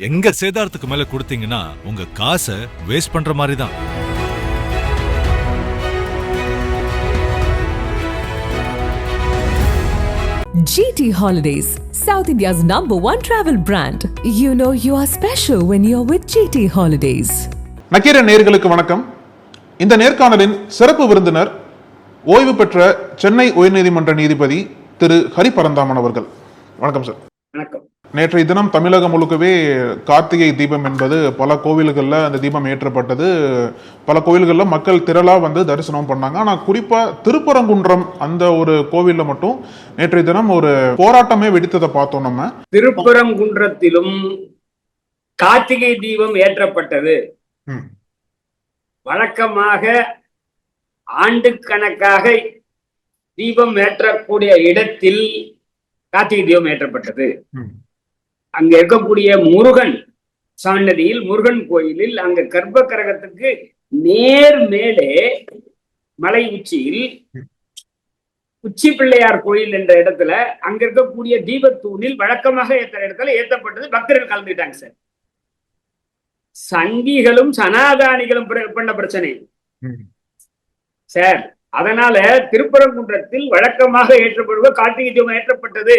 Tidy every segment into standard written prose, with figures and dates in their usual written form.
எங்க சேதாரத்துக்கு மேல கொடுத்தீங்கன்னா உங்க காசை வேஸ்ட் பண்ற மாதிரி தான். GT Holidays, South India's #1 travel brand. You know you are special when you're with GT Holidays. Nakkheeran நேயர்களுக்கு வணக்கம். இந்த நேர்காணலின் சிறப்பு விருந்தினர் ஓய்வு பெற்ற சென்னை உயர்நீதிமன்ற நீதிபதி திரு ஹரி பரந்தாமன் அவர்கள். வணக்கம் சார். வணக்கம். நேற்றைய தினம் தமிழகம் முழுக்கவே கார்த்திகை தீபம் என்பது பல கோவில்களில் அந்த தீபம் ஏற்றப்பட்டது. பல கோவில்களில் மக்கள் திரளாக வந்து தரிசனம் பண்ணாங்க. ஆனால் குறிப்பாக திருப்பரங்குன்றம் அந்த ஒரு கோவிலில் மட்டும் நேற்றைய தினம் ஒரு போராட்டமே வெடித்ததை பார்த்தோம். நம்ம திருப்பரங்குன்றத்திலும் கார்த்திகை தீபம் ஏற்றப்பட்டது. வழக்கமாக ஆண்டுக்கணக்காக தீபம் ஏற்றக்கூடிய இடத்தில் கார்த்திகை தீபம் ஏற்றப்பட்டது. அங்க இருக்கக்கூடிய முருகன் சன்னதியில், முருகன் கோயிலில், அங்க கர்ப்ப கிரகத்துக்கு நேர் மேலே மலை உச்சியில் உச்சி பிள்ளையார் கோயில் என்ற இடத்துல அங்க இருக்கக்கூடிய தீபத்தூணில் வழக்கமாக ஏற்ற இடத்துல ஏற்றப்பட்டது. பக்தர்கள் கலந்துட்டாங்க சார். சங்கிகளும் சனாதானிகளும் பண்ண பிரச்சனை சார். அதனால திருப்பரங்குன்றத்தில் வழக்கமாக ஏற்றப்படுவ கார்த்திகை தீபம் ஏற்றப்பட்டது.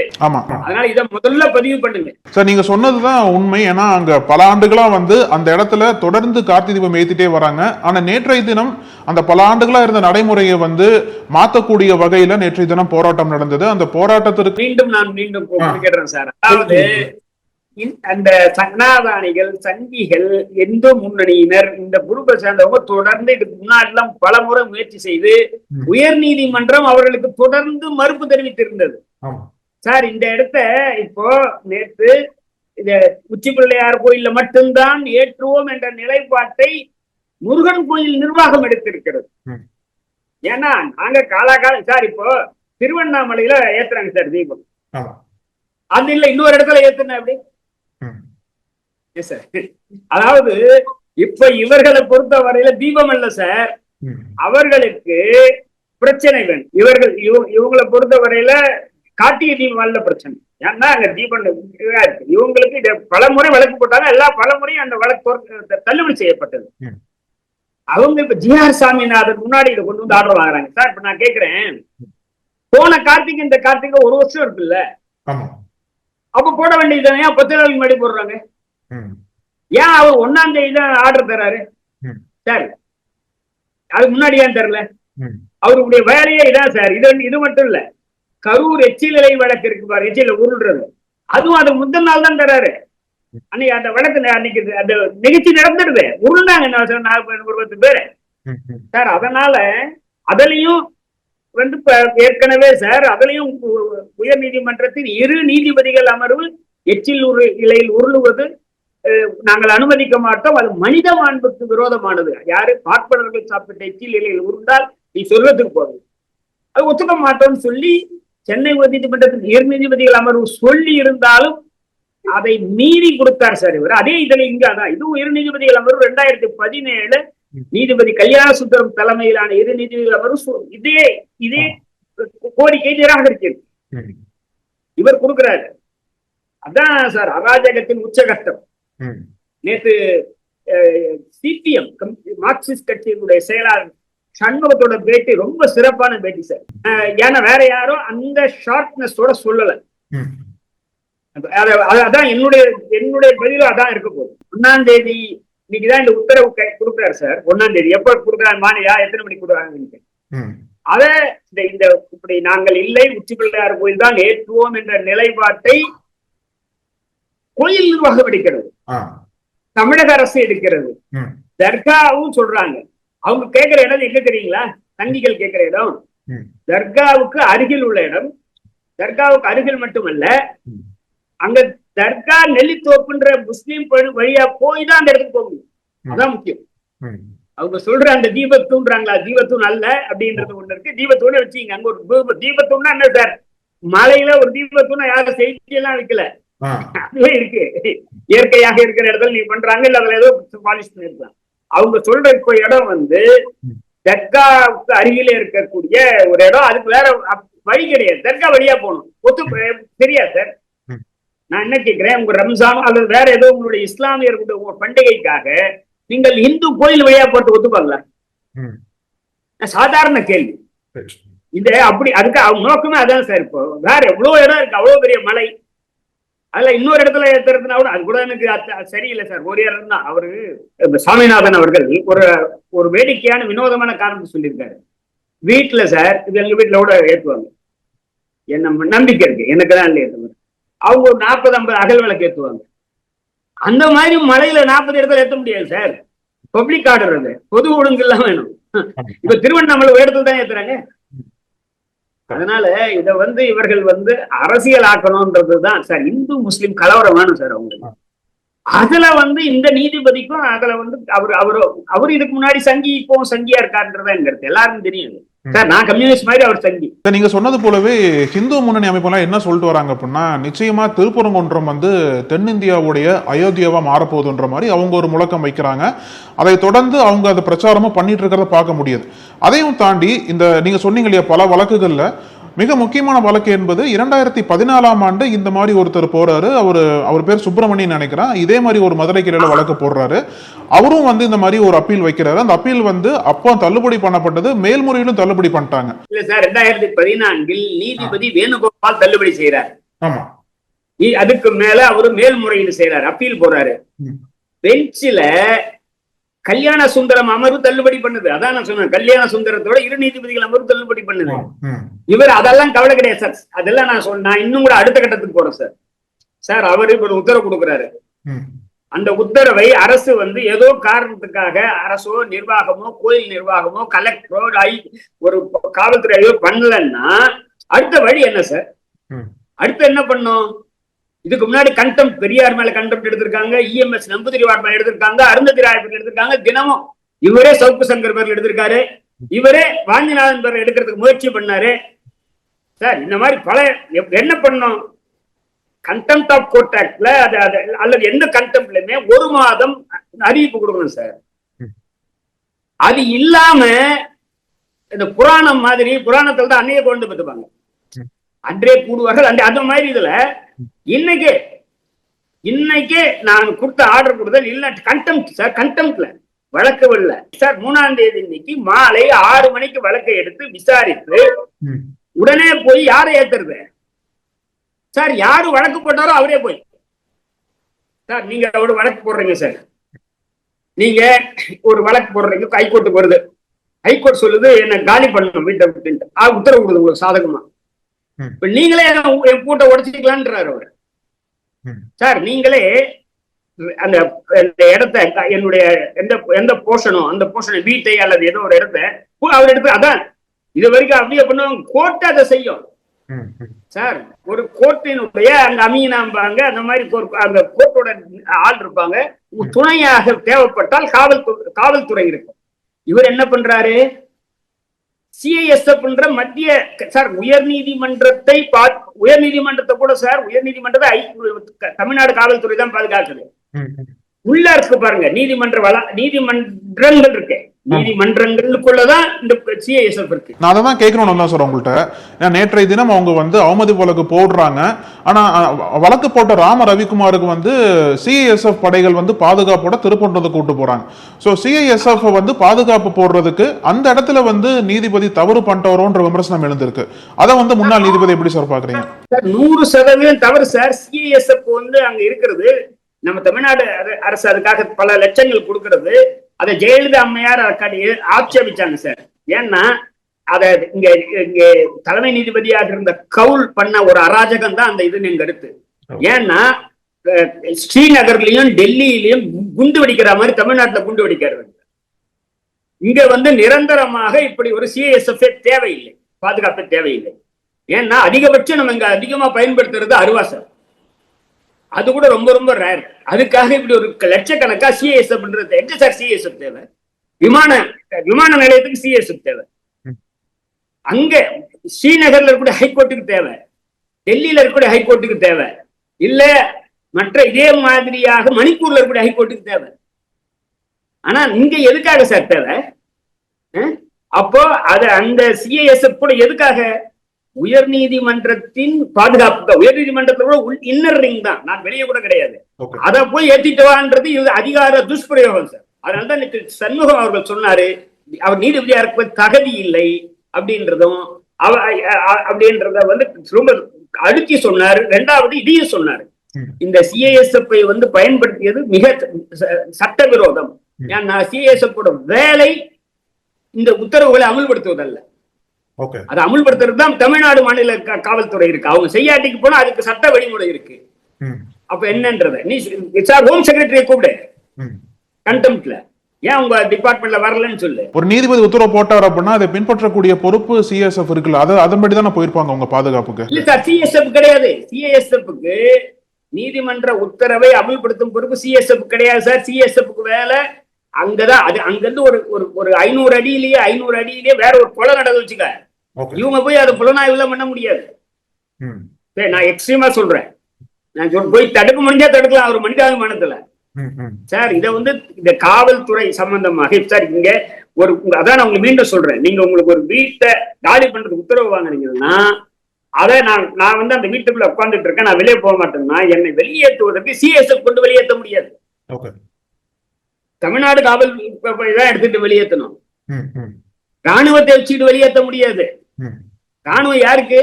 அதனால இதை முதல்ல பதிவு பண்ணுங்க சார். நீங்க சொன்னதுதான் உண்மை. ஏன்னா அங்க பல ஆண்டுகளா வந்து அந்த இடத்துல தொடர்ந்து கார்த்திகை தீபம் ஏத்திட்டே வராங்க. ஆனா நேற்றைய தினம் அந்த பல ஆண்டுகளா இருந்த நடைமுறையை வந்து மாத்தக்கூடிய வகையில நேற்றைய தினம் போராட்டம் நடந்தது. அந்த போராட்டத்திற்கு மீண்டும் கேட்கிறேன் சார். அதாவது அந்த சனாதானிகள், சங்கிகள், இந்து முன்னணியினர், இந்த குரூப்பை சேர்ந்தவங்க தொடர்ந்து இதுக்கு முன்னாடி எல்லாம் பல முறை முயற்சி செய்து உயர் நீதிமன்றம் அவர்களுக்கு தொடர்ந்து மறுப்பு தெரிவித்திருந்தது சார். இந்த இடத்த இப்போ நேற்று இந்த உச்சி பிள்ளையார் கோயில்ல மட்டும்தான் ஏற்றுவோம் என்ற நிலைப்பாட்டை முருகன் கோயில் நிர்வாகம் எடுத்திருக்கிறது. ஏன்னா நாங்க காலாகாலம் சார் இப்போ திருவண்ணாமலையில ஏத்துறாங்க சார் தீபம். அது இல்ல இன்னொரு இடத்துல ஏத்துனா அப்படி. அதாவது இப்ப இவர்களை பொறுத்த வரையில தீபம் அல்ல சார், அவர்களுக்கு பிரச்சனை வேணும். இவங்களை பொறுத்த வரையில கார்த்திகை தீபம் அல்ல பிரச்சனை. ஏன்னா அங்க தீபம் இருக்கு. இவங்களுக்கு இதை பல முறை வழக்கு போட்டாங்க. எல்லா பல முறையும் அந்த வழக்கு தள்ளுபடி செய்யப்பட்டது. அவங்க இப்ப ஜிஆர் சாமிநாதன் முன்னாடி இதை கொண்டு வந்து ஆர்டர் வாங்குறாங்க சார். இப்ப நான் கேட்கிறேன், போன கார்த்திகை இந்த கார்த்திகை ஒரு வருஷம் இருக்குல்ல, அப்ப போட வேண்டியது ஏன் 10 நாளுக்கு முன்னாடி போடுறாங்க? ஏன் அவர் 1ஆம் தேதி தான் ஆர்டர் தராரு சார்? அது முன்னாடி ஏன் தரல? அவருடைய வேலையே இதான் சார். இது மட்டும் இல்ல, கரூர் எச்சில் நிலை வழக்கு இருக்கு பாரு, எச்சில உருள்றது, அதுவும் அது முந்தின நாள் தான் தராரு. அன்னைக்கு அந்த வழக்கு அன்னைக்கு அந்த நிகழ்ச்சி நடந்துடுது, உருண்டாங்க 40 பேரு சார். அதனால அதுலயும் வந்து ஏற்கனவே சார், அதுலயும் உயர் நீதிமன்றத்தின் 2 நீதிபதிகள் அமர்வு எச்சில் இலையில் உருளுவது நாங்கள் அனுமதிக்க மாட்டோம், அது மனித மாண்புக்கு விரோதமானது. யாரு பார்ப்பனர்கள் சாப்பிட்ட எச்சில் இலையில் உருண்டால் நீ சொல்றதுக்கு போகுது, அது ஒத்துக்க மாட்டோம்னு சொல்லி சென்னை உயர்நீதிமன்றத்தின் 2 நீதிபதிகள் அமர்வு சொல்லி இருந்தாலும் அதை மீறி கொடுத்தார் சார் இவர். அதே இதுல இங்க அதான் இதுவும் 2 நீதிபதிகள் அமர்வு 2017 நீதிபதி கல்யாண சுந்தரம் தலைமையிலான 2 நீதிபதிகள் அமர்வு இதே கோரிக்கை நிராகரிக்கிறது. இவர் கொடுக்கிறாரு. அதான் சார் அராஜகத்தின் உச்சகட்டம். நேற்று சிபிஎம் மார்க்சிஸ்ட் கட்சியினுடைய செயலாளர் சண்முகத்தோட பேட்டி ரொம்ப சிறப்பான பேட்டி சார். ஏன்னா வேற யாரும் அந்த ஷார்ப்னஸோட சொல்லல. அதான் என்னுடைய பதிலும் அதான் இருக்க போகுது. 1ஆம் தேதி இன்னைக்குதான் இந்த உத்தரவு கொடுக்குறாரு சார். 1ஆம் தேதி எப்ப கொடுக்குறாரு, மாலையா எத்தனை மணிக்கு கொடுக்குறாங்க? அத இந்த இப்படி நாங்கள் இல்லை, உச்சி பிள்ளையார் கோயில் தான் ஏற்றுவோம் என்ற நிலைப்பாட்டை கோயில் நிர்வாகம் எடுக்கிறது, தமிழக அரசு எடுக்கிறது, தர்காவும் சொல்றாங்க. அவங்க கேட்கிற இடம் எங்க தெரியுங்களா? சங்கிகள் கேட்கிற இடம் தர்காவுக்கு அருகில் உள்ள இடம். தர்காவுக்கு அருகில் மட்டுமல்ல, அங்க தர்கா நெல்லித்தோப்புன்ற முஸ்லீம் வழியா போய் தான் அந்த இடத்துக்கு போக முடியும். அதான் முக்கியம். அவங்க சொல்ற அந்த தீபத்தூன்றாங்களா, தீபத்தூண் அல்ல அப்படின்றது ஒண்ணு இருக்கு. தீபத்தூணை வச்சுங்க. அங்க ஒரு தீபத்தூண்னா என்ன சார்? மலையில ஒரு தீபத்தூணை யாரும் செய்தி எல்லாம் வைக்கல, அதுவே இருக்கு. இயற்கையாக இருக்கிற இடத்துல நீ பண்றாங்க, இல்ல அதுல ஏதோ பாலிஷ் பண்ணிருக்கலாம். அவங்க சொல்ற இப்போ இடம் வந்து தர்காவுக்கு அருகிலே இருக்கக்கூடிய ஒரு இடம். அதுக்கு வேற வழி கிடையாது, தர்கா வழியா போகணும். தெரியாது சார். நான் என்ன கேட்கிறேன், உங்க ரம்ஜானோ அல்லது வேற ஏதோ உங்களுடைய இஸ்லாமியர்களுடைய ஒரு பண்டிகைக்காக நீங்கள் இந்து கோயில் வழியா போட்டு ஒத்துப்பாங்களா? சாதாரண கேள்வி. இந்த அப்படி அதுக்கு அவங்க நோக்கமே அதான் சார். இப்போ வேற எவ்வளவு இடம் இருக்கு, அவ்வளவு பெரிய மலை, அதுல இன்னொரு இடத்துல ஏத்துறதுனா கூட அது கூட எனக்கு சரியில்லை சார். ஒரு இடம் தான். அவரு சாமிநாதன் அவர்கள் ஒரு வேடிக்கையான வினோதமான காரணத்தை சொல்லியிருக்காரு. வீட்டுல சார், இது எங்க வீட்டுல கூட ஏத்துவாங்க, என்ன நம்பிக்கை இருக்கு, எனக்கு தான் இல்லை ஏற்றுவாங்க. அவங்க ஒரு 40-50 அகல் விளக்கு ஏற்றுவாங்க. அந்த மாதிரி மலையில 40 இடத்துல ஏற்ற முடியாது சார். பப்ளிக் ஆர்டர், அது பொது ஒழுங்கு எல்லாம் வேணும். இப்ப திருவண்ணாமலை இடத்துல தான் ஏத்துறாங்க. அதனால இத இவர்கள் அரசியல் ஆக்கணும்ன்றதுதான் சார். இந்து முஸ்லிம் கலவரம் வேணும் சார் அவங்களுக்கு. அதுல இந்த நீதிபதிக்கும் அதுல அவரு இதுக்கு முன்னாடி சங்கி இப்போ சங்கியா இருக்காருன்றதான் எல்லாருக்கும் தெரியும் சார். நான் கம்யூனிஸ்ட் மாதிரி அவர் சங்கி. நீங்க சொன்னது போலவே ஹிந்து முன்னணி அமைப்பெல்லாம் என்ன சொல்லிட்டு வராங்க அப்படின்னா, நிச்சயமா திருப்பரங்குன்றம் தென்னிந்தியாவுடைய அயோத்தியாவா மாறப்போகுதுன்ற மாதிரி அவங்க ஒரு முழக்கம் வைக்கிறாங்க. அதை தொடர்ந்து அவங்க அதை பிரச்சாரமும் பண்ணிட்டு இருக்கிறத பார்க்க முடியுது. அதையும் தாண்டி இந்த நீங்க சொன்னீங்க இல்லையா, பல வழக்குகள்ல மிக முக்கியமான வழக்கு என்பது 2014ஆம் ஆண்டு இந்த மாதிரி ஒருத்தர் போறாரு. அவர் பேர் சுப்பிரமணியன் நினைக்கிறேன். இதே மாதிரி ஒரு மதுரை கிளையில வழக்கு போடுறாரு. அவரும் இந்த மாதிரி ஒரு அப்பீல் வைக்கிறாரு. அந்த அப்பீல் அப்போ தள்ளுபடி பண்ணப்பட்டது, மேல்முறையிலும் தள்ளுபடி பண்ணிட்டாங்க. இல்ல சார், 2014இல் நீதிபதி வேணுகோபால் தள்ளுபடி செய்யறாரு. ஆமா, அதுக்கு மேல அவரு மேல்முறையீடு செய்யறாரு, அப்பீல் போறாரு. பெஞ்சில கல்யாண சுந்தரம் அமர்வு தள்ளுபடி பண்ணுது. அதான் நான் சொன்னேன், கல்யாண சுந்தரத்தோட 2 நீதிபதிகள் அமர்வு தள்ளுபடி பண்ணுது. இவர் அதெல்லாம் கவலை கிடையாது சார். அதெல்லாம் நான் இன்னும் கூட அடுத்த கட்டத்துக்கு போறேன் சார். சார் அவரு இப்ப ஒரு உத்தரவு கொடுக்குறாரு. அந்த உத்தரவை அரசு ஏதோ காரணத்துக்காக அரசோ நிர்வாகமோ கோயில் நிர்வாகமோ கலெக்டரோ ஒரு காவல்துறையோ பண்ணலன்னா அடுத்த வழி என்ன சார்? அடுத்து என்ன பண்ணும்? இதுக்கு முன்னாடி கண்டெம்ட், பெரியார் மேல கண்டெம்ட் எடுத்திருக்காங்க, இஎம்எஸ் நம்பூதிரிவார் மேல எடுத்திருக்காங்க, அருந்ததி ராய் பேர்ல எடுத்திருக்காங்க. தினமும் இவரே சவுக்கு சங்கர் பேர்ல எடுத்திருக்காரு, இவரே வாஞ்சிநாதன் பேர்ல எடுக்கிறதுக்கு முயற்சி பண்ணாரு சார். இந்த மாதிரி பல என்ன பண்ணும்? கண்டெம்ட் ஆஃப் கோர்ட் ஆக்ட்ல அல்லது எந்த கண்டெம்ட்லயுமே 1 மாதம் அறிவிப்பு கொடுக்கணும் சார். அது இல்லாம இந்த புராணம் மாதிரி, புராணத்துல தான் அன்னையே கொண்டு பெற்றுப்பாங்க, அன்றே கூடுவார்கள். அந்த மாதிரி இதுல இன்னைக்கே நான் கொடுத்த ஆர்டர் கொடுத்தேன் இல்ல கண்டெம்ட் சார். கண்டெம்ட்ல வழக்கு இல்லை சார். 3ஆம் தேதி இன்னைக்கு மாலை 6 மணிக்கு வழக்கை எடுத்து விசாரித்து உடனே போய் யாரை ஏத்துறது சார்? யாரு வழக்கு போட்டாரோ அவரே போய் சார், நீங்க ஒரு வழக்கு போடுறீங்க சார், நீங்க ஒரு வழக்கு போடுறீங்க, ஹைகோர்ட்டுக்கு வருது. ஹைகோர்ட் சொல்லுது என்ன காலி பண்ணணும் வீட்டை விட்டு, உத்தரவு கொடுது உங்களுக்கு சாதகமா. இப்ப நீங்களே என் பூட்டை உடைச்சிக்கலான்றாரு அவரு சார். நீங்களே அந்த இடத்த என்னுடைய எந்த போர்ஷனோ அந்த போர்ஷனை வீட்டை அல்லது ஏதோ ஒரு இடத்த அவர் எடுத்து, அதான் இது வரைக்கும் அப்படியே பண்ணுவாங்க. கோர்ட் அதை செய்யும் சார். ஒரு கோர்ட்டினுடைய அந்த அமீனாம்பாங்க, அந்த மாதிரி அந்த கோர்ட்டோட ஆள் இருப்பாங்க. துணையாக தேவைப்பட்டால் காவல்துறை இருக்கும். இவர் என்ன பண்றாரு? சிஐஎஸ்எஃப் மத்திய சார் உயர்நீதிமன்றத்தை கூட சார், உயர்நீதிமன்றத்தை தமிழ்நாடு காவல்துறை தான் பாதுகாக்குது. உள்ள இருக்கு பாருங்க, நீதிமன்றங்கள் இருக்கு, நீதிமன்றங்களுக்குள்ளதான் இந்த சிஐஎஸ்எஃப் இருக்கு. நான் அதான் கேட்கணும் தான் சார் உங்கள்கிட்ட. நேற்றைய தினம் அவங்க அவமதிப்பு வழக்கு போடுறாங்க. ஆனா வழக்கு போட்ட ராம ரவிக்குமாருக்கு சிஐஎஸ்எஃப் படைகள் பாதுகாப்போட திருப்பூர்ல கூட்டு போறாங்க. சோ சிஐஎஸ்எஃப் பாதுகாப்பு போடுறதுக்கு அந்த இடத்துல நீதிபதி தவறு பண்ணிட்டவரோன்ற விமர்சனம் எழுந்திருக்கு. அதை முன்னாள் நீதிபதி எப்படி சார் பாக்குறீங்க? 100% தவறு சார். சிஐஎஸ்எஃப் அங்க இருக்கிறது, நம்ம தமிழ்நாடு அரசு அதுக்காக பல லட்சங்கள் கொடுக்கிறது. அதை ஜெயலலிதா அம்மையார் ஆட்சேபிச்சாங்க சார். ஏன்னா அத இங்க தலைமை நீதிபதியாக இருந்த கவுல் பண்ண ஒரு அராஜகம் தான் அந்த இது என் கருத்து. ஏன்னா ஸ்ரீநகர்லயும் டெல்லியிலயும் குண்டு வெடிக்கிற மாதிரி தமிழ்நாட்டுல குண்டு வெடிக்கிறது. இங்க நிரந்தரமாக இப்படி ஒரு சிஐஎஸ்எஃப் தேவையில்லை, பாதுகாப்பு தேவையில்லை. ஏன்னா அதிகபட்சம் நம்ம இங்க அதிகமா பயன்படுத்துறது அருவா சார். அது கூட ரொம்ப ரொம்ப ரேர். அதுக்காக இப்படி ஒரு லட்சக்கணக்கா சிஐஎஸ்எஃப் எங்க சார் சிஐஎஸ்எஃப் தேவை? விமான நிலையத்துக்கு சிஐஎஸ்எஃப் தேவை, அங்க ஸ்ரீநகர்ல இருக்கக்கூடிய ஹைகோர்ட்டுக்கு தேவை, டெல்லியில இருக்கக்கூடிய ஹைகோர்ட்டுக்கு தேவை, இல்ல மற்ற இதே மாதிரியாக மணிப்பூர்ல இருக்கக்கூடிய ஹைகோர்ட்டுக்கு தேவை. ஆனா இங்க எதுக்காக சார் தேவை? அப்போ அது அந்த சிஐஎஸ்எஃப் கூட எதுக்காக உயர் நீதிமன்றத்தின் பாதுகாப்பு தான். உயர் நீதிமன்றத்தோட இன்னர் ரிங் தான், நான் வெளியே கூட கிடையாது. அதை போய் ஏத்திட்டுவான்றது இது அதிகார துஷ்பிரயோகம் சார். அதனாலதான் சண்முகம் அவர்கள் சொன்னாரு அவர் நீதிபதியா இருக்க தகுதி இல்லை அப்படின்றதும் அப்படின்றத வந்து ரொம்ப அழுத்தி சொன்னாரு. ரெண்டாவது இதையும் சொன்னாரு, இந்த சிஐஎஸ்எஃப் வந்து பயன்படுத்தியது மிக சட்டவிரோதம். ஏன்னா சிஐஎஸ்எஃப் வேலை இந்த உத்தரவுகளை அமுல்படுத்துவதல்ல, அதை அமுல்படுத்துறது தான் தமிழ்நாடு மாநில காவல்துறை இருக்கு. அவங்க செய்யாட்டிக்கு போனா அதுக்கு சட்ட வழிமுறை இருக்கு. அப்ப என்னன்றத நீ ஹோம் செக்ரட்டரியை கூப்பிடு கண்டெம்ட்ல, ஏன் உங்க டிபார்ட்மெண்ட்ல வரலன்னு சொல்லு. ஒரு நீதிபதி உத்தரவு போட்டார் அப்படின்னா அதை பின்பற்றக்கூடிய பொறுப்பு சிஎஸ்எஃப் இருக்குல்ல, அது அதன்படி தானே போயிருப்பாங்க உங்க பாதுகாப்புக்கு. இல்ல சார், சிஎஸ்எஃப் கிடையாது. சிஎஸ்எஃப்க்கு நீதிமன்ற உத்தரவை அமல்படுத்தும் பொறுப்பு சிஎஸ்எஃப் கிடையாது சார். சிஎஸ்எஃப்க்கு வேலை அங்கதான். அது அங்கிருந்து ஒரு 500 அடியிலேயே வேற ஒரு கொலை நடந்து வச்சுக்க, இவங்க போய் அதை புலனாய்வுல பண்ண முடியாது. நான் எக்ஸ்ட்ரீமா சொல்றேன், நான் போய் தடுக்க முடிஞ்சா தடுக்கலாம் ஒரு மனிதாபிமானத்துல சார். இதை வந்து இந்த காவல்துறை சம்பந்தமாக சார் இங்க ஒரு அதான் நான் உங்களுக்கு மீண்டும் சொல்றேன், நீங்க உங்களுக்கு ஒரு வீட்டை காலி பண்றதுக்கு உத்தரவு வாங்கினீங்கன்னா அதை நான் வந்து அந்த வீட்டுக்குள்ள உட்கார்ந்துட்டு இருக்கேன், நான் வெளியே போக மாட்டேன்னா என்னை வெளியேற்றுவதற்கு சிஎஸ்எஃப் கொண்டு வெளியேற்ற முடியாது. தமிழ்நாடு காவல் தான் எடுத்துட்டு வெளியேற்றணும். ராணுவத்தை வச்சுட்டு வெளியேற்ற முடியாது. ராணுவம் யாருக்கு?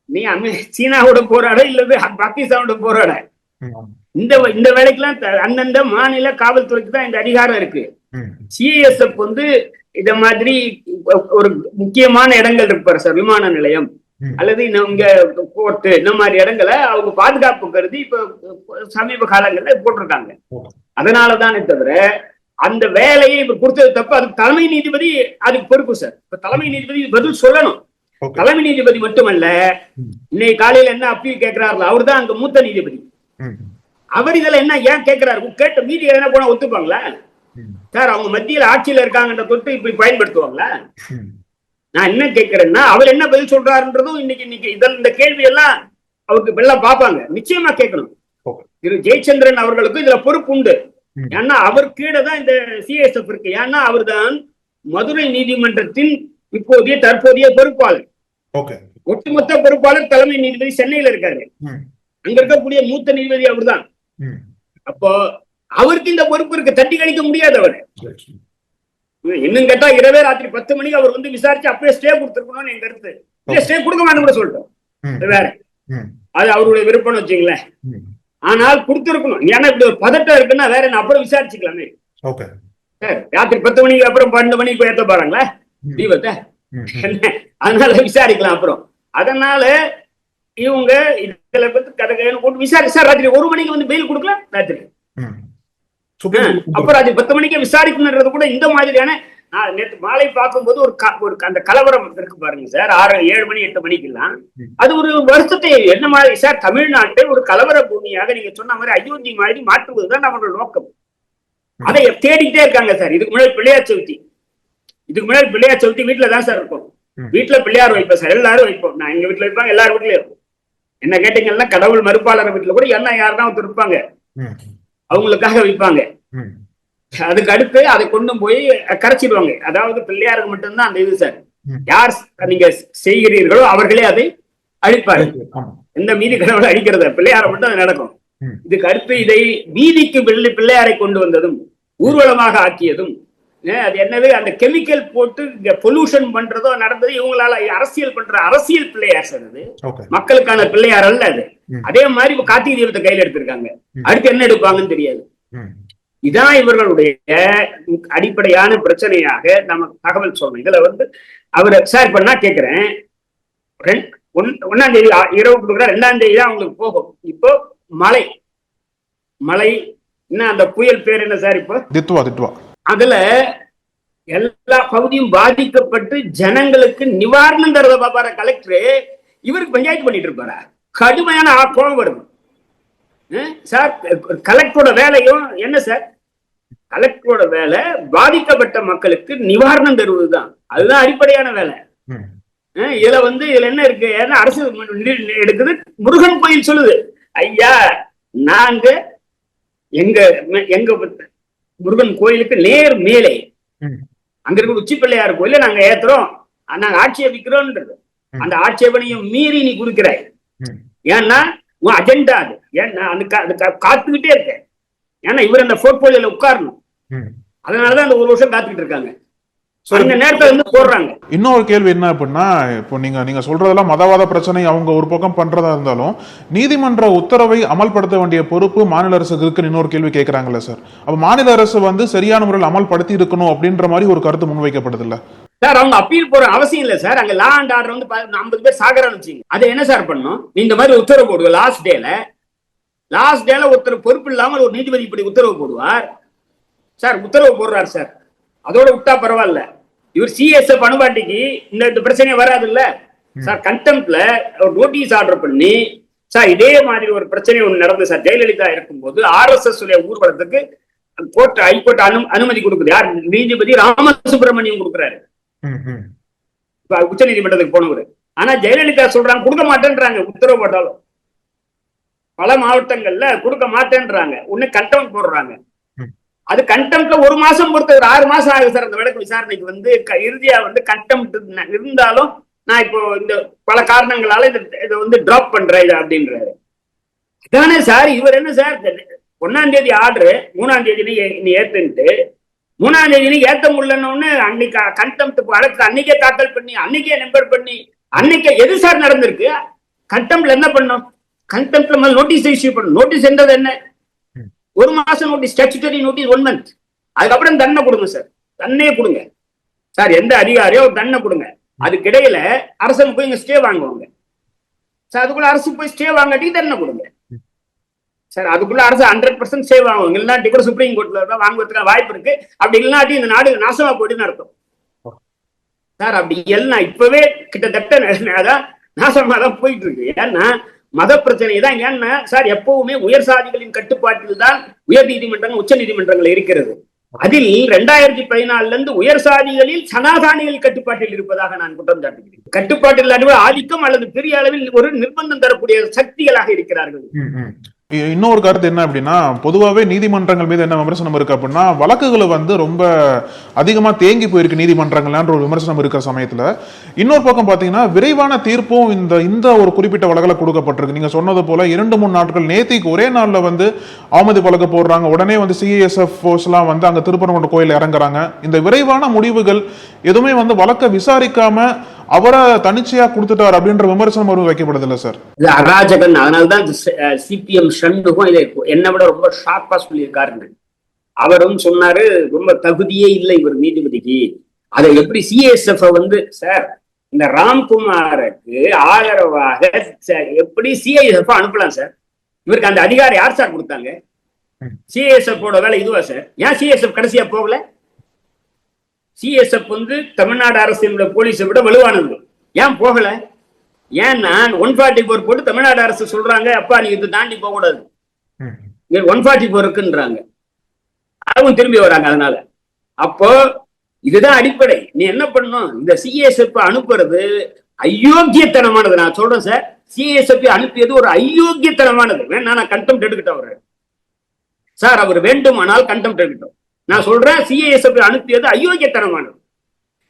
நீ சீனாவோட போராட இல்லது பாகிஸ்தானோட போராட. இந்த வேலைக்கெல்லாம் அந்தந்த மாநில காவல்துறைக்கு தான் இந்த அதிகாரம் இருக்கு. சிஐஎஸ்எஃப் வந்து இத மாதிரி ஒரு முக்கியமான இடங்கள் இருப்பாரு சார், விமான நிலையம் அல்லது இங்க கோர்ட்டு, இந்த மாதிரி இடங்களை அவங்க பாதுகாப்பு கருதி இப்ப சமீப காலங்கள்ல போட்டிருக்காங்க. அதனாலதானே தவிர அந்த வேலையை இப்ப கொடுத்தது தப்பு. அதுக்கு தலைமை நீதிபதி அதுக்கு பொறுப்பு சார். இப்ப தலைமை நீதிபதி பதில் சொல்லணும். தலைமை நீதிபதி மட்டுமல்ல, இன்னைக்கு காலையில என்ன அப்பீல் கேட்கிறாரு அவர் தான் அங்க மூத்த நீதிபதி. அவர் இதுல என்ன ஏன் கேட்கிறாரு? கேட்ட மீதி என்ன போனா ஒத்துப்பாங்களா சார்? அவங்க மத்தியில ஆட்சியில இருக்காங்கன்ற தொட்டு இப்படி பயன்படுத்துவாங்களா? நான் என்ன கேட்கிறேன்னா அவர் என்ன பதில் சொல்றாருன்றதும் இன்னைக்கு இதில் இந்த கேள்வி எல்லாம் அவருக்கு எல்லாம் பார்ப்பாங்க. நிச்சயமா கேட்கணும். திரு ஜெயச்சந்திரன் அவர்களுக்கு இதுல பொறுப்பு உண்டு. ஏன்னா அவர் கீழே தான் இந்த சிஎஸ்எஃப் இருக்கு. ஏன்னா அவர் தான் மதுரை நீதிமன்றத்தின் இப்போதைய தற்போதைய பொறுப்பாளர். ஒட்டுமொத்த பொறுப்பாளர் தலைமை நீதிபதி சென்னையில இருக்காரு. அங்க இருக்கக்கூடிய மூத்த நீதிபதி அவர் தான். அப்போ அவருக்கு இந்த பொறுப்பு இருக்கு, தட்டி கழிக்க முடியாது. அவர் இன்னும் கேட்டா இரவே ராத்திரி 10 மணிக்கு அவர் வந்து விசாரிச்சு அப்பவே ஸ்டே கொடுத்துருக்கணும்னு என் கருத்து. இல்ல ஸ்டே கொடுக்க வேண்டாம் கூட சொல்லிட்டோம், வேற அது அவருடைய விருப்பம் வச்சுங்களேன். ஆனால் கொடுத்துருக்கணும். ஏன்னா இப்படி ஒரு பதட்டம் இருக்குன்னா வேற என்ன அப்புறம் விசாரிச்சுக்கலாமே. ராத்திரி 10 மணிக்கு அப்புறம் 12 மணிக்கு போய் ஏத்த போறாங்களா தீபத்தை? அதனால விசாரிக்கலாம் அப்புறம். அதனால இவங்க இதுல பத்தி கதை போட்டு விசாரி சார். ராத்திரி 1 மணிக்கு வந்து பெயில் கொடுக்கல ராத்திரி, அப்புறம் அது 10 மணிக்கு விசாரிக்கணும்ன்றது கூட இந்த மாதிரியான. நேற்று மாலை பார்க்கும்போது ஒரு அந்த கலவரம் இருக்கு பாருங்க சார், 7 மணி 8 மணிக்கு எல்லாம். அது ஒரு வருத்தத்தை என்ன மாதிரி சார், தமிழ்நாட்டை ஒரு கலவர பூமியாக நீங்க சொன்ன மாதிரி அயோத்தி மாதிரி மாற்றுவதுதான் அவர்கள் நோக்கம். அதை தேடிக்கிட்டே இருக்காங்க சார். இதுக்கு முன்னாடி பிள்ளையார் சவுத்தி வீட்டுல தான் சார் இருக்கும். வீட்டுல பிள்ளையார் வைப்போம் சார், எல்லாரும் வைப்போம். நான் எங்க வீட்டுல வைப்பாங்க, எல்லாரும் வீட்டுலயும் இருக்கும். என்ன கேட்டீங்கன்னா கடவுள் மறுப்பாளர் வீட்டுல கூட என்ன யாருன்னா ஒருத்தர் இருப்பாங்க, அவங்களுக்காக வைப்பாங்க. அதுக்கு அடுத்து அதை கொண்டு போய் கரைச்சிடுவாங்க. அதாவது பிள்ளையாருக்கு மட்டும்தான் அந்த இது சார். யார் நீங்க செய்கிறீர்களோ அவர்களே அதை அழிப்பார்கள். எந்த மீதி கடவுளை அழிக்கிறத பிள்ளையாரை மட்டும் அது நடக்கும். இதுக்கு அடுத்து இதை வீதிக்கு பிள்ளையாரை கொண்டு வந்ததும் ஊர்வலமாக ஆக்கியதும் அது என்னது, அந்த கெமிக்கல் போட்டு பொல்யூஷன் பண்றதோ நடந்தது. இவங்களால அரசியல் பண்ற அரசியல் பிள்ளையார் சார் அது, மக்களுக்கான பிள்ளையார் அல்ல அது. அதே மாதிரி இப்ப கார்த்திகை தீபத்தை கையில எடுத்திருக்காங்க. அடுத்து என்ன எடுப்பாங்கன்னு தெரியாது. இதான் இவர்களுடைய அடிப்படையான பிரச்சனையாக நம்ம தகவல் சொல்லணும். இதுல வந்து அவரு சார் இப்ப நான் கேட்கிறேன், 1ஆம் தேதி இரவு கொடுக்குறா, 2ஆம் தேதி தான் அவங்களுக்கு போகும். இப்போ மழை என்ன அந்த புயல் பேர் என்ன சார்? இப்போ தித்வா. அதுல எல்லா பகுதியும் பாதிக்கப்பட்டு ஜனங்களுக்கு நிவாரணம் தரத பாப்பார கலெக்டர் இவருக்கு பஞ்சாயத்து பண்ணிட்டு இருப்பாரா? கடுமையான கோபம் வருது சார். கலெக்டரோட வேலையும் என்ன சார்? கலெக்டரோட வேலை பாதிக்கப்பட்ட மக்களுக்கு நிவாரணம் தருவதுதான். அதுதான் அடிப்படையான வேலை. இதுல என்ன இருக்கு? ஏன்னா அரசு எடுக்குது. முருகன் கோயில் சொல்லுது, ஐயா நாங்க எங்க முருகன் கோயிலுக்கு நேர் மேலே அங்க இருக்க உச்சி பிள்ளையார் கோயில நாங்க ஏத்துறோம், நாங்க ஆட்சியபிக்கிறோம்ன்றது. அந்த ஆட்சேபனையும் மீறி நீ கொடுக்கிறாய். ஏன்னா உன் அஜெண்டா அது. ஏன்னா அதுக்கு காத்துக்கிட்டே இருக்க. ஏன்னா இவர் அந்த போர்ட்போலியோல உட்காரணும். அதனாலதான் அந்த 1 வருஷம் காத்துக்கிட்டு இருக்காங்க. அந்த நேரத்துல வந்து போடுறாங்க. இன்னொரு கேள்வி என்ன அப்படின்னா, இப்போ நீங்க சொல்றதெல்லாம் மதவாத பிரச்சனை அவங்க ஒரு பக்கம் பண்றதா இருந்தாலும் நீதிமன்ற உத்தரவை அமல்படுத்த வேண்டிய பொறுப்பு மாநில அரசுக்கு இருக்குன்னு இன்னொரு கேள்வி கேட்கறாங்கல்ல சார். அப்ப மாநில அரசு வந்து சரியான முறையில் அமல்படுத்தி இருக்கணும் அப்படின்ற மாதிரி ஒரு கருத்து முன்வைக்கப்படுது இல்ல சார்? அவங்க அப்பீல் போற அவசியம் இல்ல சார். அங்க லா அண்ட் ஆர்டர் வந்து 50 பேர் சாகரான்னு வச்சுங்க. அது என்ன சார் பண்ணும்? இந்த மாதிரி உத்தரவு போடுவோம் லாஸ்ட் டேல ஒருத்தர் பொறுப்பு இல்லாமல் ஒரு நீதிபதி இப்படி உத்தரவு போடுவார் சார். உத்தரவு போடுறாரு சார், அதோட விட்டா பரவாயில்ல. இவர் சிஎஸ்எஃப் அனுபாட்டிக்கு இந்த பிரச்சனையே வராது இல்ல சார். கண்டெம்ப்ட்ல ஒரு நோட்டீஸ் ஆர்டர் பண்ணி சார் இதே மாதிரி ஒரு பிரச்சனை ஒண்ணு நடந்தது சார். ஜெயலலிதா இருக்கும்போது RSS ஊர்வலத்துக்கு ஹைகோர்ட் அனுமதி கொடுக்குது. யார்? நீதிபதி ராமசுப்ரமணியம் கொடுக்குறாரு உச்ச நீதிமன்றத்துக்கு போனவர். ஆனா ஜெயலலிதா சொல்றாங்க கொடுக்க மாட்டேன்றாங்க. உத்தரவு போட்டாலும் பல மாவட்டங்கள்ல கொடுக்க மாட்டேன்றாங்க. ஒண்ணு கண்டெம்ப்ட் போடுறாங்க. அது கண்டெம்ப்ட்ல 1 மாசம் பொறுத்த 6 மாசம் ஆகுது சார். அந்த வழக்கு விசாரணைக்கு வந்து இறுதியா வந்து கண்டெம்ப்ட் இருந்தாலும் நான் இப்போ இந்த பல காரணங்களால இதை வந்து டிராப் பண்றேன் அப்படின்றாரு. அதானே சார். இவர் என்ன சார் 1ஆம் தேதி ஆர்டரு 3ஆம் தேதி நீ ஏத்துன்ட்டு 3ஆம் தேதி ஏத்த முடியலன்னு அன்னைக்கு கண்டெம்ப்ட் வழக்கு அன்னைக்கே தாக்கல் பண்ணி அன்னைக்கே நம்பர் பண்ணி அன்னைக்கே எது சார் நடந்திருக்கு? கண்டெம்ப்ட்ல என்ன பண்ணும்? கண்டெம்ப்ட்ல நோட்டீஸ் இஷ்யூ பண்ணும். நோட்டீஸ் என்றது என்ன? 1 மாசம் நோட்டீஸ், ஸ்டாச்சுட்டரி நோட்டீஸ் 1 month. அதுக்கப்புறம் தண்டனை கொடுங்க சார். தண்டையே கொடுங்க சார். எந்த அதிகாரியோ தண்டனை கொடுங்க. அதுக்கிடையில அரசு போய் இங்க ஸ்டே வாங்குவாங்க சார். அதுக்குள்ள அரசு போய் ஸ்டே வாங்காட்டி தண்டனை கொடுங்க சார். அதுக்குள்ள அரசு 100% ஸ்டே வாங்குவாங்க. இல்லாட்டி கூட சுப்ரீம் கோர்ட்ல தான் வாங்குறதுக்கு வாய்ப்பு இருக்கு. அப்படி இல்லாட்டி இந்த நாடு நாசமா போயிட்டு அர்த்தம் சார். அப்படி எல்லாம் இப்பவே கிட்டத்தட்ட நாசமா தான் போயிட்டு இருக்கு. ஏன்னா மத பிரச்சனை தான். ஏன்னா சார் எப்பவுமே உயர் சாதிகளின் கட்டுப்பாட்டில் தான் உயர் நீதிமன்றங்கள் உச்ச நீதிமன்றங்கள் இருக்கிறது. அதில் 2014 இருந்து உயர் சாதிகளில் சனாதானிகள் கட்டுப்பாட்டில் இருப்பதாக நான் குற்றம் சாட்டுகிறேன். கட்டுப்பாட்டில் ஆதிக்கம் அல்லது பெரிய அளவில் ஒரு நிர்பந்தம் தரக்கூடிய சக்திகளாக இருக்கிறார்கள். இன்னொரு கருத்து என்ன அப்படின்னா, பொதுவாகவே நீதிமன்றங்கள் மீது என்ன விமர்சனம் இருக்கு அப்படின்னா, வழக்குகளை வந்து ரொம்ப அதிகமா தேங்கி போயிருக்கு நீதிமன்றங்கள்ன்ற ஒரு விமர்சனம் இருக்கிற சமயத்துல இன்னொரு பக்கம் பாத்தீங்கன்னா விரைவான தீர்ப்பும் இந்த ஒரு குறிப்பிட்ட வழக்குல கொடுக்கப்பட்டிருக்கு. நீங்க சொன்னது போல 2-3 நாட்கள் நேத்திக்கு ஒரே நாள்ல வந்து அவமதி வழக்கு போடுறாங்க. உடனே வந்து CISF ஃபோர்ஸ் எல்லாம் வந்து அங்க திருப்பரங்குன்றம் கோயில் இறங்குறாங்க. இந்த விரைவான முடிவுகள் எதுவுமே வந்து வழக்க விசாரிக்காம அவரை தனிச்சையா கொடுத்துட்டார் அப்படின்ற விமர்சனம் ஒரு வைக்கப்படுது இல்ல சார்? இது அராஜகன். அதனால்தான் CPM ஷண்முகம் இதை என்னை விட ரொம்ப ஷார்ப்பா சொல்லியிருக்காருங்க. அவரும் சொன்னாரு ரொம்ப தகுதியே இல்லை இவர் நீதிபதிக்கு. அதை எப்படி CSF வந்து சார் இந்த ராம்குமாருக்கு ஆதரவாக எப்படி CISF அனுப்பலாம் சார்? இவருக்கு அந்த அதிகாரம் யார் சார் கொடுத்தாங்க? CSF வேலை இதுவா சார்? ஏன் CSF கடைசியா போகல? CSF வந்து தமிழ்நாடு அரசின் போலீஸை விட வலுவானது. ஏன் போகல? ஏன்னா 144 போட்டு தமிழ்நாடு அரசு சொல்றாங்க அப்பா நீங்க இது தாண்டி போக கூடாது, 144 இருக்குன்றாங்க. அவங்க திரும்பி வராங்க. அதனால அப்போ இதுதான் அடிப்படை. நீ என்ன பண்ணணும்? இந்த CSF அனுப்புறது அயோக்கியத்தனமானது. நான் சொல்றேன் சார், CSF அனுப்பியது ஒரு அயோக்கியத்தனமானது. வேணா நான் கண்டெம்ட் எடுக்கிட்டேன் அவரு சார். அவர் வேண்டுமானால் கண்டெம்ட் எடுக்கட்டும். நான் சொல்றேன் CSF அனுப்பியது அயோக்கியத்தனமானது.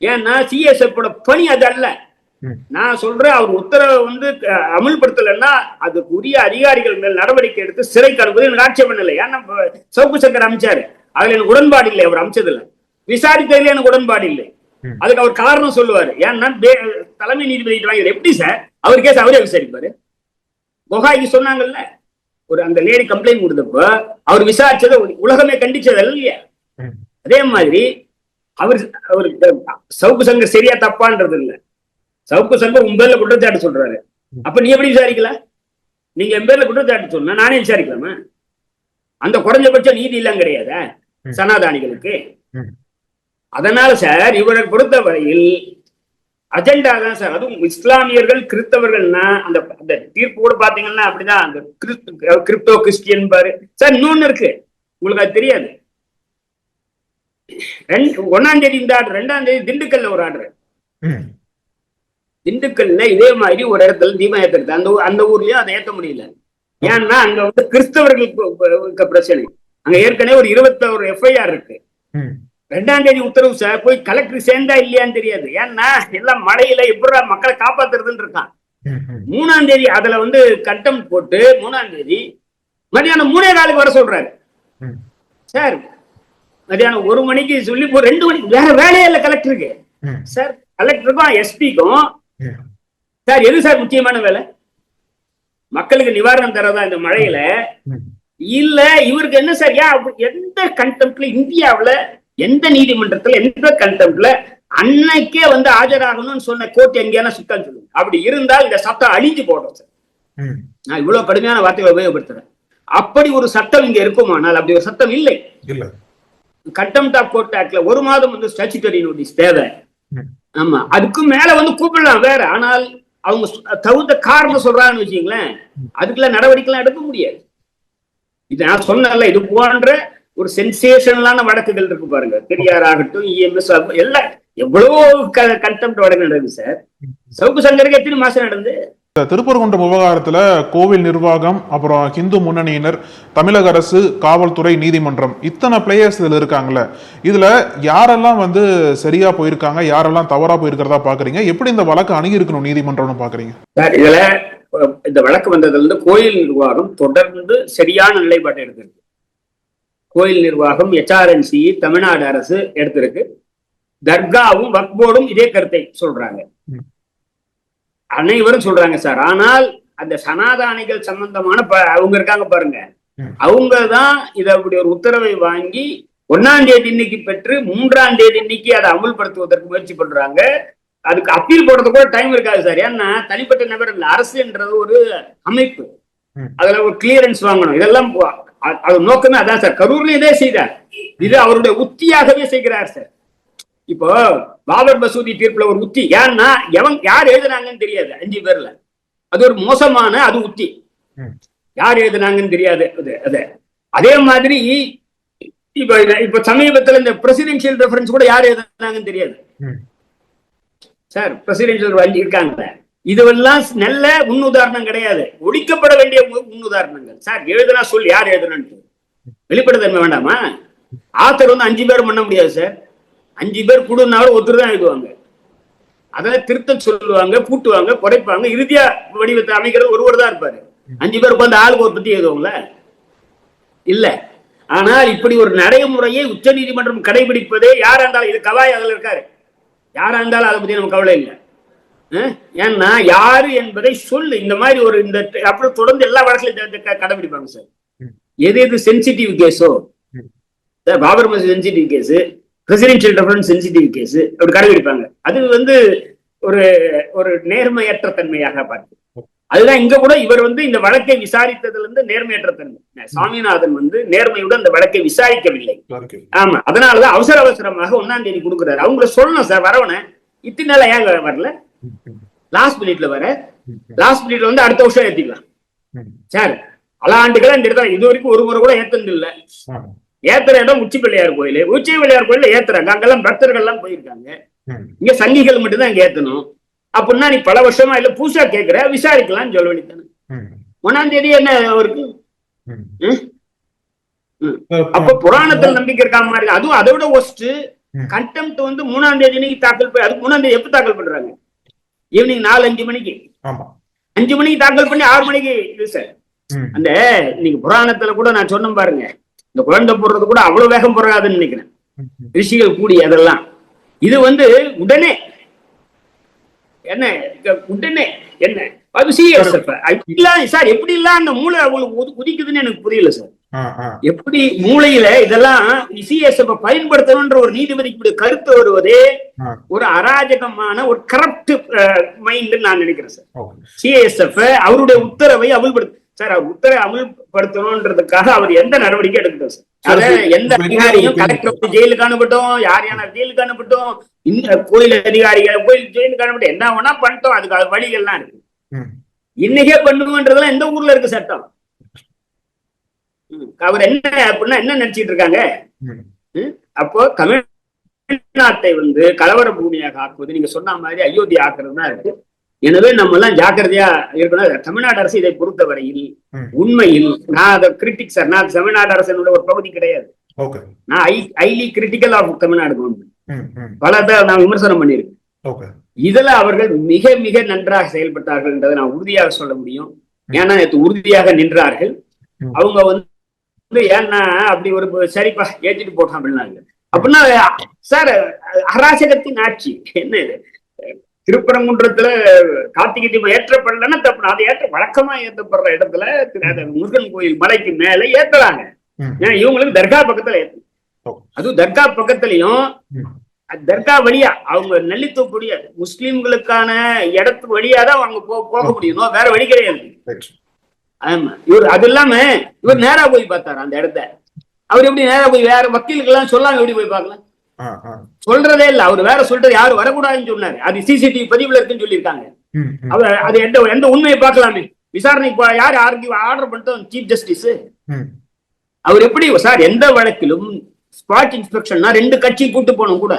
ஏன்னா CSF பணி அது அல்ல. நான் சொல்றேன் அவர் உத்தரவை வந்து அமுல்படுத்தலைன்னா அதுக்கு உரிய அதிகாரிகள் மேல் நடவடிக்கை எடுத்து சிறைக்கு அனுப்புவது எனக்கு ஆட்சேபம் இல்லை. ஏன்னா சவுக்கு சங்கர் அமைச்சாரு, அதுல எனக்கு உடன்பாடு இல்லை. அவர் அமைச்சதில்லை, விசாரித்ததுல எனக்கு உடன்பாடு இல்லை. அதுக்கு அவர் காரணம் சொல்லுவாரு. ஏன்னா தலைமை நீதிபதி வாங்கி எப்படி சார் அவர் கேஸ் அவரே விசாரிப்பாரு? கொகாய்க்கு சொன்னாங்கல்ல, ஒரு அந்த லேடி கம்ப்ளைண்ட் கொடுத்தப்போ அவர் விசாரிச்சதை உலகமே கண்டிச்சது இல்லையா? அதே மாதிரி அவருக்கு சவுக்கு சங்கர் சரியா தப்பான்றது இல்ல. சவுக்கு சங்கர் உங்க பேர்ல குற்றச்சாட்டு சொல்றாரு. அப்ப நீ எப்படி விசாரிக்கல? நீங்க என் பேர்ல குற்றச்சாட்டு சொன்னா நானே விசாரிக்கலாமா? அந்த குறைஞ்சபட்ச நீதி எல்லாம் கிடையாத சனாதானிகளுக்கு? அதனால சார் இவரை பொறுத்த வரையில் அஜெண்டா தான் சார். அதுவும் இஸ்லாமியர்கள் கிறிஸ்தவர்கள்னா அந்த தீர்ப்பு கூட பாத்தீங்கன்னா அப்படிதான். அந்த கிரிப்டோ கிறிஸ்டியன் பாரு சார். இன்னொன்னு இருக்கு, உங்களுக்கு அது தெரியாது. 1ஆம் தேதி இந்த ஆர்டர், 2ஆம் தேதி திண்டுக்கல்ல ஒரு ஆர்டர். திண்டுக்கல்ல இதே மாதிரி ஒரு இடத்துல தீபம் ஏத்துறது. அந்த ஊர்லயும் அதை ஏத்த முடியல. ஏன்னா அங்க வந்து கிறிஸ்தவர்களுக்கு பிரச்சனை. அங்க ஏற்கனவே ஒரு 21 FIR இருக்கு. 2ஆம் தேதி உத்தரவு சார். போய் கலெக்டர் சேர்ந்தா இல்லையான்னு தெரியாது. ஏன்னா எல்லாம் மழையில எப்படி மக்களை காப்பாத்துறதுன்னு இருக்கான். 3ஆம் தேதி அதுல வந்து கட்டம் போட்டு 3ஆம் தேதி மதியானம் 3:15 வர சொல்றாரு சார். மதியானம் 1 மணிக்கு சொல்லி 2 மணிக்கு வேற வேலையே இல்லை கலெக்டருக்கு சார். கலெக்டருக்கும் எஸ்பிக்கும் சார் எது சார் முக்கியமான வேலை? மக்களுக்கு நிவாரணம் தரதா இந்த மழையில? இல்ல இவருக்கு என்ன சார்? எந்த கண்டெம்ப்ட்ல இந்தியாவுல எந்த நீதிமன்றத்துல எந்த கண்டெம்ப்ட்ல அன்னைக்கே வந்து ஆஜராகணும்னு சொன்ன கோர்ட் எங்கேயான சுத்தம் சொல்லுங்க. அப்படி இருந்தால் இந்த சட்டம் அழிஞ்சு போடும் சார். நான் இவ்வளவு கடுமையான வார்த்தைகளை உபயோகப்படுத்துறேன். அப்படி ஒரு சட்டம் இங்க இருக்குமானால் அப்படி ஒரு சட்டம் இல்லை. கண்டெம்ப்ட் ஆஃப் கோர்ட் ஆக்ட்ல 1 மாதம் வந்து ஸ்டாச்சுட்டரி நோட்டீஸ் தேவை. ஆமா, அதுக்கு மேல வந்து கூப்பிடலாம் வேற. ஆனால் அவங்க தகுந்த காரணம் சொல்றாங்கன்னு வச்சுங்களேன், அதுக்குள்ள நடவடிக்கை எல்லாம் எடுக்க முடியாது. இது நான் சொன்னல, இது போன்ற ஒரு சென்சேஷனலான வழக்குகள் இருக்கு பாருங்க. பெரியார் ஆகட்டும், இஎம்எஸ் எல்லாம் எவ்வளவோ கண்டெம்ப்ட் வழக்கு நடக்குது சார். சவுக்கு சங்கருக்கு எத்தனை மாசம் நடந்து? திருப்பரங்குன்றம் விவகாரத்துல கோவில் நிர்வாகம், அப்புறம் ஹிந்து முன்னணியினர், தமிழக அரசு, காவல்துறை, நீதிமன்றம், இத்தனை பிளேயர்ஸ் இதுல இருக்காங்கல்ல. இதுல யாரெல்லாம் வந்து சரியா போயிருக்காங்க, யாரெல்லாம் தவறா போயிருக்கிறதா பாக்குறீங்க? எப்படி இந்த வழக்கு அணுகி இருக்கணும் நீதிமன்றம்னு பாக்குறீங்க? இதுல இந்த வழக்கு வந்ததுல இருந்து கோயில் நிர்வாகம் தொடர்ந்து சரியான நிலைப்பாட்டை எடுத்திருக்கு. கோயில் நிர்வாகம், HRNC, தமிழ்நாடு அரசு எடுத்திருக்கு. தர்காவும் வக்ஃப் போர்டும் இதே கருத்தை சொல்றாங்க, அனைவரும் சொல்றாங்க சார். ஆனால் அந்த சனாதானிகள் சம்பந்தமான அவங்க இருக்காங்க பாருங்க, அவங்க தான் இதை அப்படி ஒரு உத்தரவை வாங்கி 1ஆம் தேதி இன்னைக்கு பெற்று 3ஆம் தேதி இன்னைக்கு அதை அமுல்படுத்துவதற்கு முயற்சி பண்றாங்க. அதுக்கு அப்பீல் போடுறது கூட டைம் இருக்காது சார். ஏன்னா தனிப்பட்ட நபர் இல்லை, அரசுன்றது ஒரு அமைப்பு, அதுல ஒரு கிளியரன்ஸ் வாங்கணும். இதெல்லாம் அது நோக்கமே அதான் சார். கரூர்ல இதே செய்தார், இது அவருடைய உத்தியாகவே செய்கிறார் சார். இப்போ பாபர் மசூதி தீர்ப்புல ஒரு உத்தி, ஏன்னா யார் எழுதுனாங்கன்னு தெரியாது 5 பேர்ல. அது ஒரு மோசமான அது உத்தி, யார் எழுதுனாங்கன்னு தெரியாது. அதே மாதிரி இப்ப சமீபத்தில் இந்த பிரசிடென்சியல் ரெஃபரன்ஸ் கூட யார் எழுதுனாங்கன்னு தெரியாது சார். பிரசிடென்சியல் இருக்காங்க. இதுவெல்லாம் நல்ல முன்னுதாரணம் கிடையாது, ஒழிக்கப்பட வேண்டிய முன்னுதாரணங்கள் சார். எழுதுனா சொல் யார் எழுதுனான்னு வெளிப்படைத்தன்மை வேண்டாமா? ஆத்தர் வந்து 5 பேர் பண்ண முடியாது சார். 5 பேர் கூடுனாலும் ஒருத்தர் தான் எழுதுவாங்க. அதெல்லாம் திருத்தம் சொல்லுவாங்க, கூட்டுவாங்க, குறைப்பாங்க, இறுதியா வடிவத்தை அமைக்கிறது ஒருவர் தான் இருப்பாரு. 5 பேர் உட்காந்து ஆளுக்கு ஒரு பத்தி எழுதுவாங்கள இல்ல. ஆனால் இப்படி ஒரு நடைமுறையை உச்ச நீதிமன்றம் கடைபிடிப்பதே யாரா இருந்தாலும், இது கவாய் அதுல இருக்காரு, யாரா இருந்தாலும் அதை பத்தி நமக்கு கவலை இல்லை. ஏன்னா யாரு என்பதை சொல்லு. இந்த மாதிரி ஒரு இந்த அப்புறம் தொடர்ந்து எல்லா வழக்கிலும் கடைபிடிப்பாங்க சார். எது சென்சிட்டிவ் கேஸோ, Babar Masjid sensitive case, presidential reference sensitive case, அப்படி கடைபிடிப்பாங்க. அது வந்து ஒரு ஒரு நேர்மையற்ற தன்மையாக பார்த்து, அதுதான் இங்க கூட இவர் வந்து இந்த வழக்கை விசாரித்ததுல இருந்து நேர்மையற்ற தன்மை. சாமிநாதன் வந்து நேர்மையுடன் இந்த வழக்கை விசாரிக்கவில்லை. ஆமா, அதனாலதான் அவசரமாக 1ஆம் தேதி கொடுக்குறாரு. அவங்கள சொல்லணும் சார், வரவன இத்தனை நாள் ஏன் வரல? லாஸ்ட் மினிட்ல வர, லாஸ்ட் மினிட்ல வந்து அடுத்த வருஷம் ஏத்திக்கலாம் சார். பல ஆண்டுகளா இந்த இடத்துல இது வரைக்கும் ஒரு முறை கூட ஏத்தது இல்ல. ஏத்துற இடம் உச்சி பிள்ளையார் கோயில், உச்சி பிள்ளையார் கோயில ஏத்துறாங்க, அங்கெல்லாம் பக்தர்கள் எல்லாம் போயிருக்காங்க. இங்க சங்கிகள் மட்டும்தான் இங்க ஏத்தணும். அப்படின்னா நீ பல வருஷமா இல்ல புதுசா கேட்கிற, விசாரிக்கலாம்னு சொல்ல வேண்டியதானே. 1ஆம் தேதி என்ன அவருக்கு? அப்ப புராணத்தில் நம்பிக்கை இருக்காம இருக்கு. அதுவும் அதை விட ஒஸ்ட் கண்டெம்ப்ட் வந்து 3ஆம் தேதி தாக்கல் பண்ணி, அதுக்கு 3ஆம் தேதி எப்ப தாக்கல் பண்றாங்க? ஈவினிங் 4-5 மணிக்கு, 5 மணிக்கு தாக்கல் பண்ணி 6 மணிக்கு இது சார். அந்த நீங்க புராணத்துல கூட நான் சொன்ன பாருங்க, இந்த குழந்தை போடுறது கூட அவ்வளவு வேகம் போறாதுன்னு நினைக்கிறேன், ரிஷிகள் கூடி அதெல்லாம். இது வந்து உடனே என்ன உடனே என்ன சார், எப்படி எல்லாம் அந்த மூளை அவங்களுக்கு உதிக்குதுன்னு எனக்கு புரியல சார். எப்படி மூளையில இதெல்லாம் சிஎஸ்எஃப் பயன்படுத்தணும்ன்ற ஒரு நீதிபதிக்கு கருத்து வருவதே ஒரு அராஜகமான ஒரு கரப்ட் மைண்ட் நான் நினைக்கிறேன் சார். சிஎஸ்எஃப் அவருடைய உத்தரவை அமல்படுத்த சார், அவர் உத்தரவை அமல்படுத்தணும்ன்றதுக்காக அவர் எந்த நடவடிக்கை எடுக்கட்டும் சார். அத எந்த அதிகாரியும் கலெக்டர் ஜெயிலுக்கு அனுப்பட்டும், யார் யார் ஜெயிலுக்கு அனுப்பட்டும், இந்த கோயில் அதிகாரிகள் கோயில் ஜெயிலுக்கு அனுப்பட்டும், என்ன வேணா பண்ணிட்டோம். அதுக்கு வழிகள்லாம் இருக்கு. இன்னைக்கே பண்ணுவோன்றதெல்லாம் எந்த ஊர்ல இருக்கு சட்டம்? அவர் என்ன அப்படின்னா என்ன நினைச்சிட்டு இருக்காங்க? அப்போ தமிழ்நாட்டை வந்து கலவர பூமியாக ஆக்குவது, நீங்க சொன்ன மாதிரி அயோத்தி ஆக்குறது தான் இருக்கு. எனவே நம்ம எல்லாம் ஜாக்கிரதையா இருக்கணும். தமிழ்நாடு அரசு இதை பொறுத்தவரையில் உண்மையில் நான் அதை கிரிட்டிக் சார், நான் தமிழ்நாடு அரசனோட ஒரு பகுதி கிடையாது. ஓகே. நான் highly critical of Tamil Nadu government. பல நான் விமர்சனம் பண்ணியிருக்கேன். ஓகே. இதுல அவர்கள் மிக மிக நன்றாக செயல்பட்டார்கள் என்றதை நான் உறுதியாக சொல்ல முடியும். ஏன்னா உறுதியாக நின்றார்கள். அவங்க வந்து ஏன்னா அப்படி ஒரு சரிப்பா ஏற்றிட்டு போட்டோம் அப்படின்னாங்க. அப்படின்னா சார் அராஜகத்தின் ஆட்சி என்ன இது? திருப்பரங்குன்றத்துல கார்த்திகை தீபம் ஏற்றப்படலன்னா தப்பு. அதை ஏற்ற வழக்கமா ஏற்றப்படுற இடத்துல முருகன் கோயில் மலைக்கு மேல ஏத்துறாங்க. ஏன்னா இவங்களுக்கு தர்கா பக்கத்துல ஏத்து, அதுவும் தர்கா பக்கத்துலயும் தர்கா வழியா அவங்க நெல்லித்தோப்பு வழியா முஸ்லிம்களுக்கான இடத்து வழியாதான் அவங்க போக முடியும், வேற வழி கிடையாது. ஆமா, இவர் அது இல்லாம இவர் நேரா போய் பார்த்தாரு அந்த இடத்த. அவர் எப்படி நேரா போய் வேற வக்கீலுக்கு எல்லாம் சொல்லாம எப்படி போய் பார்க்கலாம்? சொல்றதே இல்ல. அவர் வேற சொல்றது யாரும் வரக்கூடாதுன்னு சொன்னாரு. அது சிசிடிவி பதிவுல இருக்குன்னு சொல்லியிருக்காங்க. அவர் அது எந்த உண்மையை பார்க்கலாமே. விசாரணைக்கு யாரு ஆர்டர் பண்ணிட்டோம்? Chief justice. அவர் எப்படி சார் எந்த வழக்கிலும் ஸ்பாட் இன்ஸ்பெக்ஷன்னா 2 கட்சி கூட்டு போனோம் கூட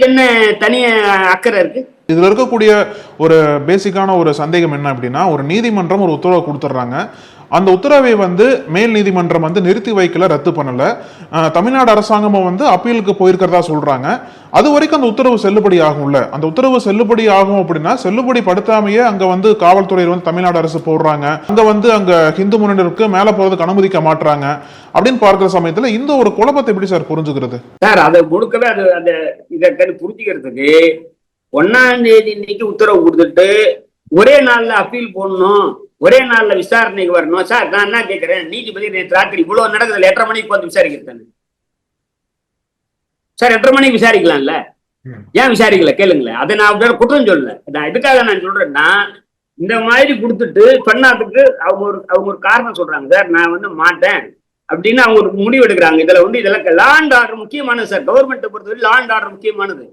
என்ன தனிய அக்கறை இருக்கு? இதுல இருக்கக்கூடிய ஒரு பேசிக்கான ஒரு சந்தேகம் என்ன அப்படின்னா, ஒரு நீதிமன்றம் ஒரு உத்தரவை கொடுத்துட்றாங்க. அந்த உத்தரவை வந்து மேல் நீதிமன்றம் வந்து நிறுத்தி வைக்கல, ரத்து பண்ணல. தமிழ்நாடு அரசாங்கமும் வந்து அப்பீலுக்கு போயிருக்கிறதா சொல்றாங்க. அது வரைக்கும் அந்த உத்தரவு செல்லுபடி ஆகும்ல. அந்த உத்தரவு செல்லுபடி ஆகும் அப்படின்னா செல்லுபடி படுத்தாமையே அங்க வந்து காவல்துறையில் வந்து தமிழ்நாடு அரசு போடுறாங்க. அங்க ஹிந்து முன்னணிக்கு மேல போறதுக்கு அனுமதிக்க மாட்டாங்க அப்படின்னு பார்க்கிற சமயத்துல இந்த ஒரு குழப்பத்தை எப்படி சார் புரிஞ்சுக்கிறது? சார் அதை முழுக்கவே அது அந்த இதை புரிஞ்சுக்கிறதுக்கு 1ஆம் தேதி இன்னைக்கு உத்தரவு கொடுத்துட்டு ஒரே நாள்ல அப்பீல் போடணும், ஒரே நாள்ல விசாரணைக்கு வரணும். சார் நான் என்ன கேட்கிறேன், நீதிபதி நேற்று ராத்திரி இவ்வளவு நடக்குதுல 8:30 மணிக்கு வந்து விசாரிக்கிறேன் சார். 8:30 மணிக்கு விசாரிக்கலாம்ல, ஏன் விசாரிக்கல கேளுங்களேன். அதை நான் குற்றம் சொல்லல. நான் எதுக்காக நான் சொல்றேன்னா, இந்த மாதிரி கொடுத்துட்டு பண்ணாதுக்கு அவங்க ஒரு காரணம் சொல்றாங்க. சார் நான் வந்து மாட்டேன் அப்படின்னு அவங்க ஒரு முடிவு எடுக்கிறாங்க. இதுல வந்து இதெல்லாம் லா அண்ட் ஆர்டர் முக்கியமானது சார். கவர்மெண்ட்டை பொறுத்தவரை லா அண்ட் ஆர்டர் முக்கியமானது.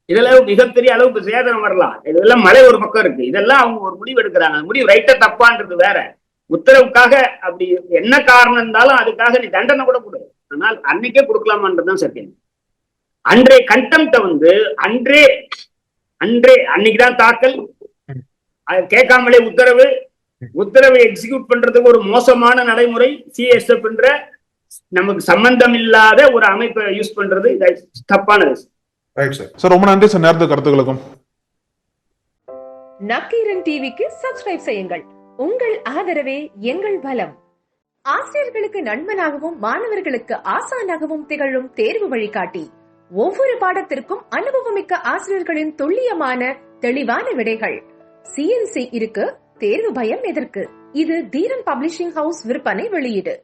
இதுல மிகப்பெரிய அளவுக்கு சேதனம் வரலாம். இதெல்லாம் மழை ஒரு பக்கம் இருக்கு. இதெல்லாம் அவங்க ஒரு முடிவு எடுக்கிறாங்க. முடிவு ரைட்டா தப்பான்றது வேற. உத்தரவுக்காக அப்படி என்ன காரணம் இருந்தாலும் அதுக்காக நீ தண்டனை கூட கொடு, ஆனால் அன்னைக்கே கொடுக்கலாமான்றதுதான் சத்தியம். அன்றே கண்டெம்ட்ட வந்து அன்றே அன்னைக்குதான் தாக்கல், கேட்காமலே உத்தரவை எக்ஸிக்யூட் பண்றதுக்கு ஒரு மோசமான நடைமுறை. சிஎஸ்எஃப் என்ற நமக்கு சம்பந்தம் இல்லாத ஒரு அமைப்பை யூஸ் பண்றது தப்பானது. சார் ரொம்ப நன்றி சார் நேரத்துக்கு கருத்துக்களுக்கும். நக்கீரன் டிவிக்கு சப்ஸ்கிரைப் செய்யுங்கள். உங்கள் ஆதரவே எங்கள் பலம். ஆசிரியர்களுக்கு நண்பனாகவும் மாணவர்களுக்கு ஆசானாகவும் திகழும் தேர்வு வழிகாட்டி. ஒவ்வொரு பாடத்திற்கும் அனுபவமிக்க ஆசிரியர்களின் துல்லியமான தெளிவான விடைகள். CNC இருக்கு, தேர்வு பயம் எதற்கு? இது தீரன் பப்ளிஷிங் ஹவுஸ் விற்பனை வெளியீடு.